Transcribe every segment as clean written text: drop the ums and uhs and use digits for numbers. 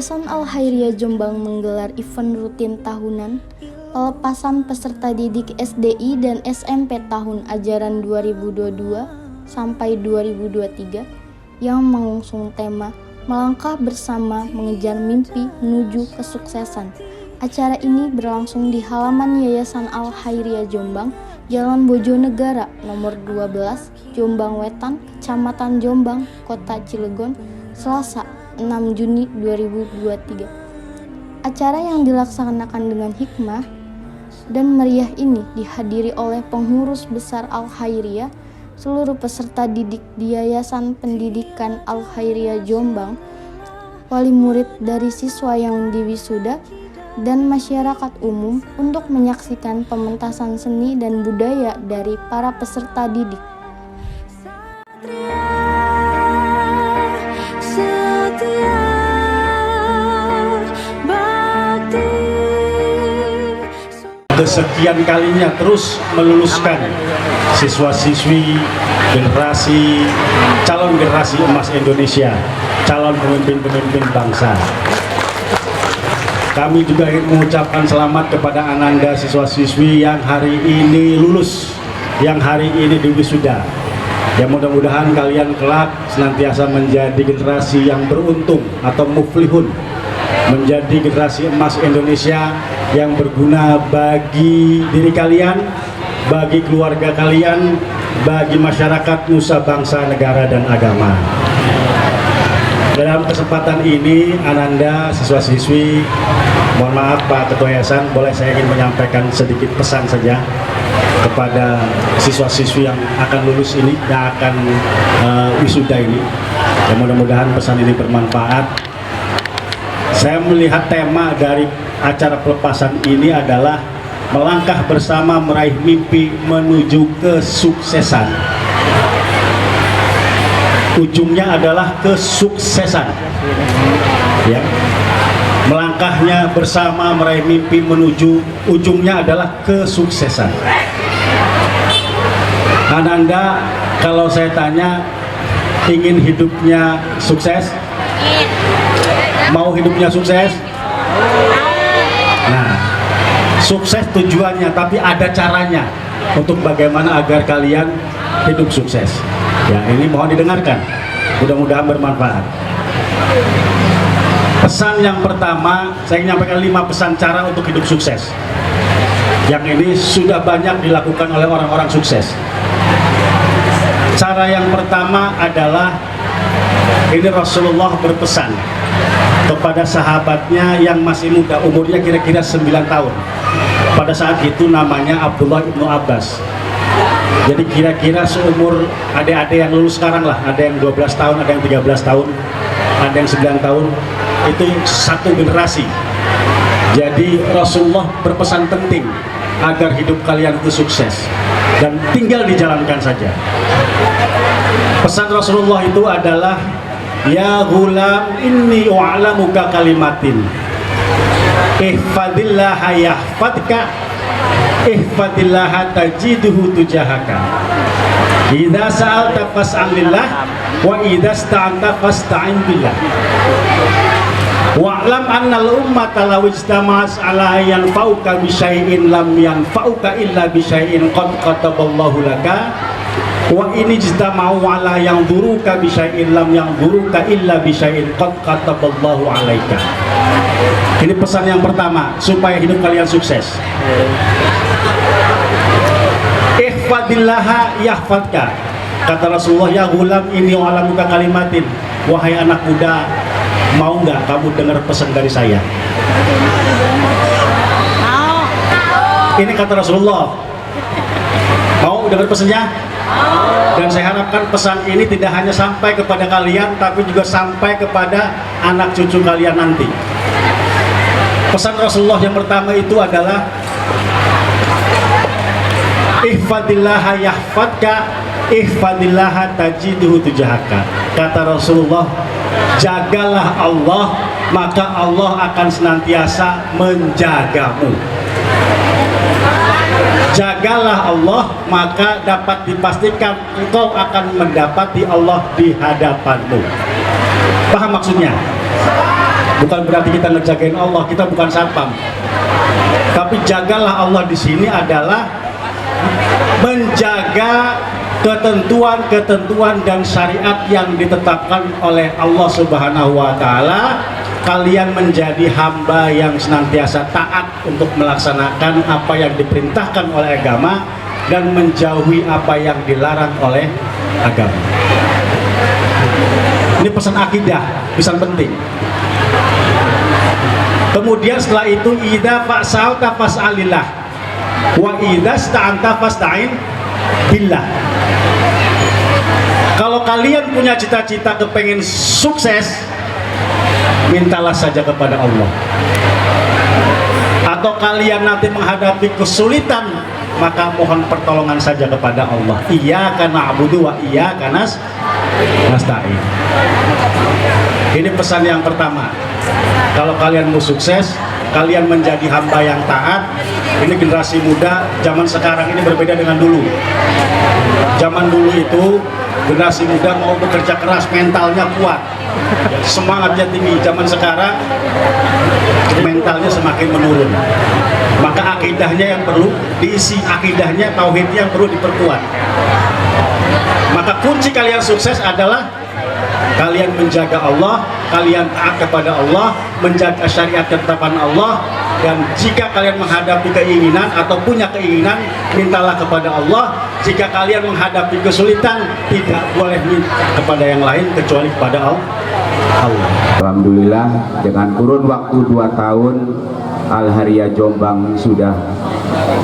Yayasan Al-Khairiyah Jombang menggelar event rutin tahunan pelepasan peserta didik SDI dan SMP tahun ajaran 2022 sampai 2023 yang mengusung tema Melangkah Bersama Mengejar Mimpi Menuju Kesuksesan. Acara ini berlangsung di halaman Yayasan Al-Khairiyah Jombang, Jalan Bojonegara, nomor 12, Jombang Wetan, Kecamatan Jombang, Kota Cilegon, Selasa 6 Juni 2023. Acara yang dilaksanakan dengan hikmah dan meriah ini dihadiri oleh pengurus besar Al-Khairiyah, seluruh peserta didik di Yayasan Pendidikan Al-Khairiyah Jombang, wali murid dari siswa yang diwisuda, dan masyarakat umum untuk menyaksikan pementasan seni dan budaya dari para peserta didik. Kesekian kalinya terus meluluskan siswa-siswi calon generasi emas Indonesia, calon pemimpin-pemimpin bangsa. Kami juga ingin mengucapkan selamat kepada Ananda siswa-siswi yang hari ini lulus, yang hari ini diwisuda. Ya, mudah-mudahan kalian kelak senantiasa menjadi generasi yang beruntung atau muflihun, menjadi generasi emas Indonesia yang berguna bagi diri kalian, bagi keluarga kalian, bagi masyarakat, nusa, bangsa, negara, dan agama. Dalam kesempatan ini, Ananda siswa-siswi, mohon maaf Pak Ketua Yayasan, boleh saya ingin menyampaikan sedikit pesan saja kepada siswa-siswi yang akan lulus ini, yang akan wisuda ini. Ya, mudah-mudahan pesan ini bermanfaat. Saya melihat tema dari acara pelepasan ini adalah melangkah bersama meraih mimpi menuju kesuksesan. Ujungnya adalah kesuksesan. Ya. Melangkahnya bersama meraih mimpi menuju ujungnya adalah kesuksesan. Ananda, kalau saya tanya, ingin hidupnya sukses? Mau hidupnya sukses? Nah, sukses tujuannya, tapi ada caranya untuk bagaimana agar kalian hidup sukses. Ya, ini mohon didengarkan. Mudah-mudahan bermanfaat. Pesan yang pertama, saya ingin menyampaikan 5 pesan cara untuk hidup sukses. Yang ini sudah banyak dilakukan oleh orang-orang sukses. Cara yang pertama adalah, ini Rasulullah berpesan kepada sahabatnya yang masih muda, umurnya kira-kira 9 tahun. Pada saat itu namanya Abdullah ibnu Abbas. Jadi kira-kira seumur adik-adik yang lulus sekarang lah, ada yang 12 tahun, ada yang 13 tahun, ada yang 9 tahun, itu satu generasi. Jadi Rasulullah berpesan penting agar hidup kalian itu sukses dan tinggal dijalankan saja. Pesan Rasulullah itu adalah, ya ghulam inni u'alamuka kalimatin ihfadillaha yahfadka ihfadillaha tajiduhu tujahaka idza sa'alta fas'alillah wa idza sta'anta fasta'in billah wa'lam annal ummata law ijtama'at 'ala yanfa'uka bi syai'in lam yanfa'uka illa bi syai'in qad kataballahu laka wa ini jitama'u ala yang duruka bisyai'in lam yang duruka illa bisyai'in qad kataballahu alaika. Ini pesan yang pertama supaya hidup kalian sukses. Ihfadillaha yahfadka. Kata Rasulullah, ya ghulam ini alamuka kalimatin. Wahai anak muda, mau nggak kamu dengar pesan dari saya? Ini kata Rasulullah. Mau dengar pesannya? Dan saya harapkan pesan ini tidak hanya sampai kepada kalian, tapi juga sampai kepada anak cucu kalian nanti. Pesan Rasulullah yang pertama itu adalah ihfadillaha yahfadka ihfadillaha tajiduhu tujahaka. Kata Rasulullah, jagalah Allah, maka Allah akan senantiasa menjagamu. Jagalah Allah, maka dapat dipastikan engkau akan mendapati Allah di hadapanmu. Paham maksudnya? Bukan berarti kita ngejagain Allah, kita bukan satpam. Tapi jagalah Allah di sini adalah menjaga ketentuan-ketentuan dan syariat yang ditetapkan oleh Allah Subhanahu wa taala. Kalian menjadi hamba yang senantiasa taat untuk melaksanakan apa yang diperintahkan oleh agama dan menjauhi apa yang dilarang oleh agama. Ini pesan akidah, pesan penting. Kemudian setelah itu, idza fa'salta fas'alillah wa idza sta'anta fasta'in billah. Kalau kalian punya cita-cita kepengen sukses, mintalah saja kepada Allah. Atau kalian nanti menghadapi kesulitan, maka mohon pertolongan saja kepada Allah. Iyyaka na'budu wa iyyaka nasta'in. Ini pesan yang pertama. Kalau kalian mau sukses, kalian menjadi hamba yang taat. Ini generasi muda zaman sekarang ini berbeda dengan dulu. Zaman dulu itu generasi muda mau bekerja keras, mentalnya kuat, semangatnya tinggi. Zaman sekarang mentalnya semakin menurun. Maka akidahnya yang perlu diisi, akidahnya, tauhidnya yang perlu diperkuat. Maka kunci kalian sukses adalah kalian menjaga Allah, kalian taat kepada Allah, menjaga syariat ketetapan Allah. Dan jika kalian menghadapi keinginan atau punya keinginan, mintalah kepada Allah. Jika kalian menghadapi kesulitan, tidak boleh minta kepada yang lain kecuali kepada Allah. Alhamdulillah, dengan kurun waktu 2 tahun, Al-Haria Jombang sudah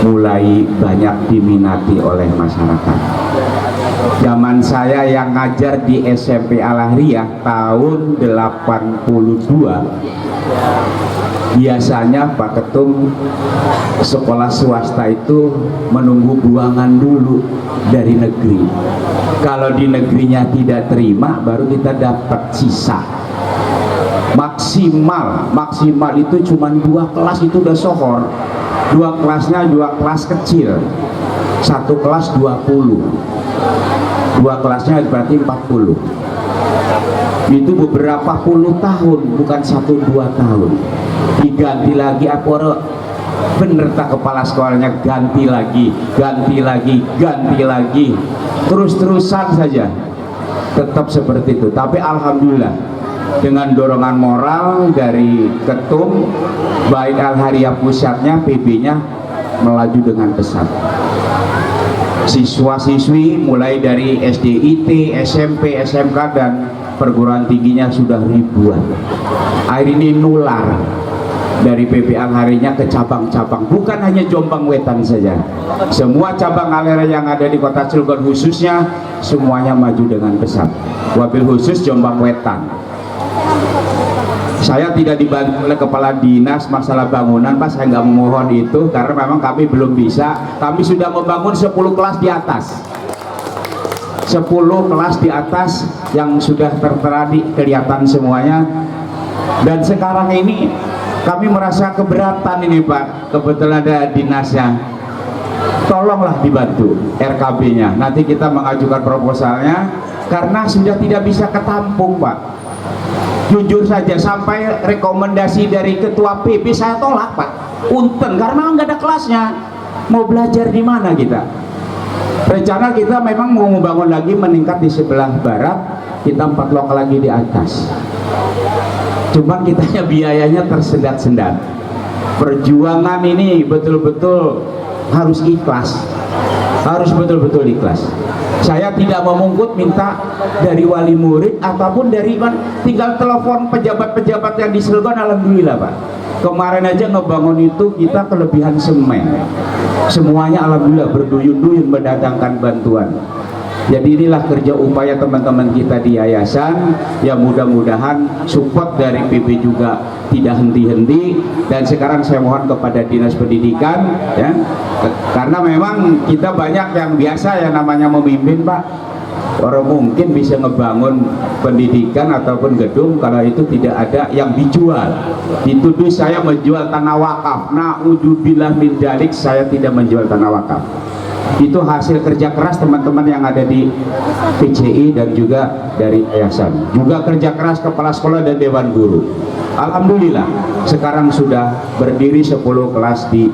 mulai banyak diminati oleh masyarakat. Zaman saya yang ngajar di SMP Al-Haria tahun 82, biasanya Pak Ketum sekolah swasta itu menunggu buangan dulu dari negeri. Kalau di negerinya tidak terima, baru kita dapat sisa. Maksimal itu cuma 2 kelas, itu udah sohor. 2 kelasnya 2 kelas kecil, 1 kelas 20, 2 kelasnya berarti 40. Itu beberapa puluh tahun, bukan 1-2 tahun. Diganti lagi apa bener tak kepala sekolahnya, ganti lagi, terus-terusan saja tetap seperti itu. Tapi alhamdulillah, dengan dorongan moral dari ketum, baik Al-Haria pusatnya, PB-nya melaju dengan pesat. Siswa-siswi mulai dari SDIT, SMP, SMK dan perguruan tingginya sudah ribuan. Air ini nular dari PB Al-Harinya ke cabang-cabang, bukan hanya Jombang Wetan saja. Semua cabang Al-Haria yang ada di Kota Cilegon khususnya semuanya maju dengan pesat. Wabil khusus Jombang Wetan. Saya tidak dibantu oleh kepala dinas masalah bangunan, Pak. Saya nggak memohon itu karena memang kami belum bisa. Kami sudah membangun 10 kelas di atas. 10 kelas di atas yang sudah tertera di kelihatan semuanya. Dan sekarang ini kami merasa keberatan ini, Pak. Kebetulan ada dinasnya. Tolonglah dibantu RKB-nya. Nanti kita mengajukan proposalnya karena sudah tidak bisa ketampung, Pak. Jujur saja, sampai rekomendasi dari ketua PB saya tolak, Pak. Punten, karena nggak ada kelasnya. Mau belajar di mana kita? Rencana kita memang mau membangun lagi, meningkat di sebelah barat, kita 4 lokal lagi di atas. Cuman kitanya biayanya tersendat-sendat. Perjuangan ini betul-betul harus ikhlas, harus betul-betul ikhlas. Saya tidak memungkut minta dari wali murid ataupun dari tinggal telepon pejabat-pejabat yang di Cilegon. Alhamdulillah, Pak. Kemarin aja ngebangun itu kita kelebihan semen. Semuanya alhamdulillah berduyun-duyun mendatangkan bantuan. Jadi inilah kerja upaya teman-teman kita di yayasan, ya mudah-mudahan support dari PB juga tidak henti-henti. Dan sekarang saya mohon kepada Dinas Pendidikan, ya, karena memang kita banyak yang biasa yang namanya memimpin, Pak. Orang mungkin bisa ngebangun pendidikan ataupun gedung kalau itu tidak ada yang dijual. Dituduh saya menjual tanah wakaf. Na'udzubillah min dzalik, saya tidak menjual tanah wakaf. Itu hasil kerja keras teman-teman yang ada di PCI dan juga dari yayasan, juga kerja keras kepala sekolah dan dewan guru. Alhamdulillah sekarang sudah berdiri 10 kelas di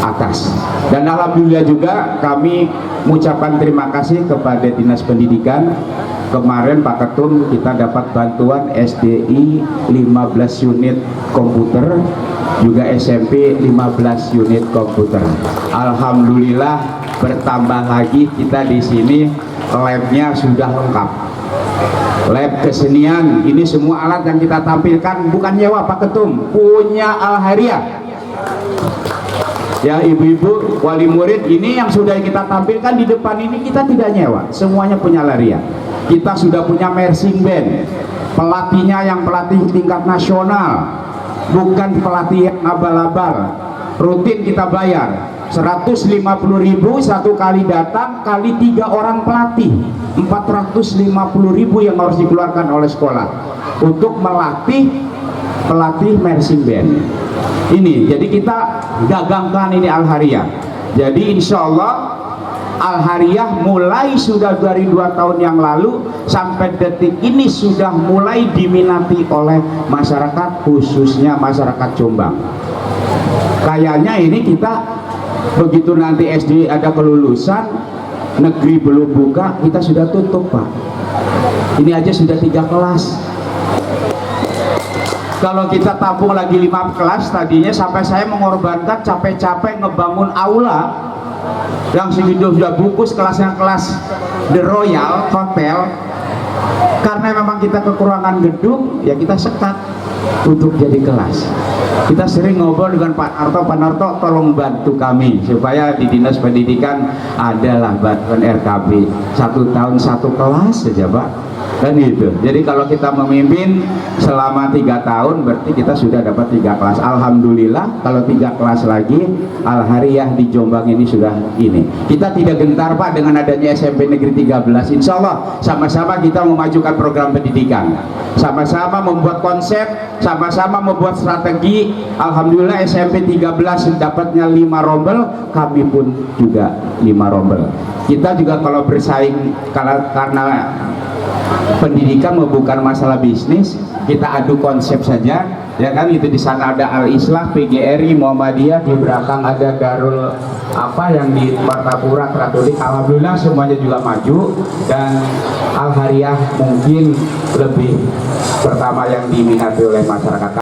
atas, dan alhamdulillah juga kami mengucapkan terima kasih kepada Dinas Pendidikan. Kemarin Pak Ketum kita dapat bantuan SDI 15 unit komputer, juga SMP 15 unit komputer. Alhamdulillah bertambah lagi kita di sini labnya sudah lengkap. Lab kesenian, ini semua alat yang kita tampilkan bukan nyewa Pak Ketum, punya Al-Hariah. Ya ibu-ibu wali murid, ini yang sudah kita tampilkan di depan ini kita tidak nyewa, semuanya punya Al-Hariah. Kita sudah punya marching band, pelatihnya yang pelatih tingkat nasional, bukan pelatih yang abal-abal. Rutin kita bayar 150.000 satu kali datang, kali 3 orang pelatih, 450.000 yang harus dikeluarkan oleh sekolah untuk melatih pelatih marching band ini. Jadi kita gagangkan ini Al-Hariah. Jadi insya Allah Al-Hariah mulai sudah dari 2 tahun yang lalu sampai detik ini sudah mulai diminati oleh masyarakat, khususnya masyarakat Jombang. Kayaknya ini kita begitu nanti SD ada kelulusan, negeri belum buka, kita sudah tutup Pak. Ini aja sudah 3 kelas. Kalau kita tampung lagi 5 kelas tadinya, sampai saya mengorbankan capek-capek ngebangun aula yang sudah bungkus kelasnya kelas The Royal Hotel, karena memang kita kekurangan gedung, ya kita sekat untuk jadi kelas. Kita sering ngobrol dengan Pak Narto, tolong bantu kami supaya di Dinas Pendidikan adalah bantuan RKB 1 tahun 1 kelas saja Pak, kan itu. Jadi kalau kita memimpin selama 3 tahun berarti kita sudah dapat 3 kelas. Alhamdulillah kalau 3 kelas lagi Al-Hariah di Jombang ini sudah ini. Kita tidak gentar Pak dengan adanya SMP Negeri 13. Insya Allah sama-sama kita memajukan program pendidikan, sama-sama membuat konsep, sama-sama membuat strategi. Alhamdulillah SMP 13 dapatnya 5 rombel, kami pun juga 5 rombel. Kita juga kalau bersaing karena pendidikan bukan masalah bisnis, kita adu konsep saja, ya kan. Itu di sana ada Al-Islah, PGRI, Muhammadiyah, di belakang ada Darul apa yang di Martapura, Katolik. Alhamdulillah semuanya juga maju, dan Al-Hariah mungkin lebih pertama yang diminati oleh masyarakat.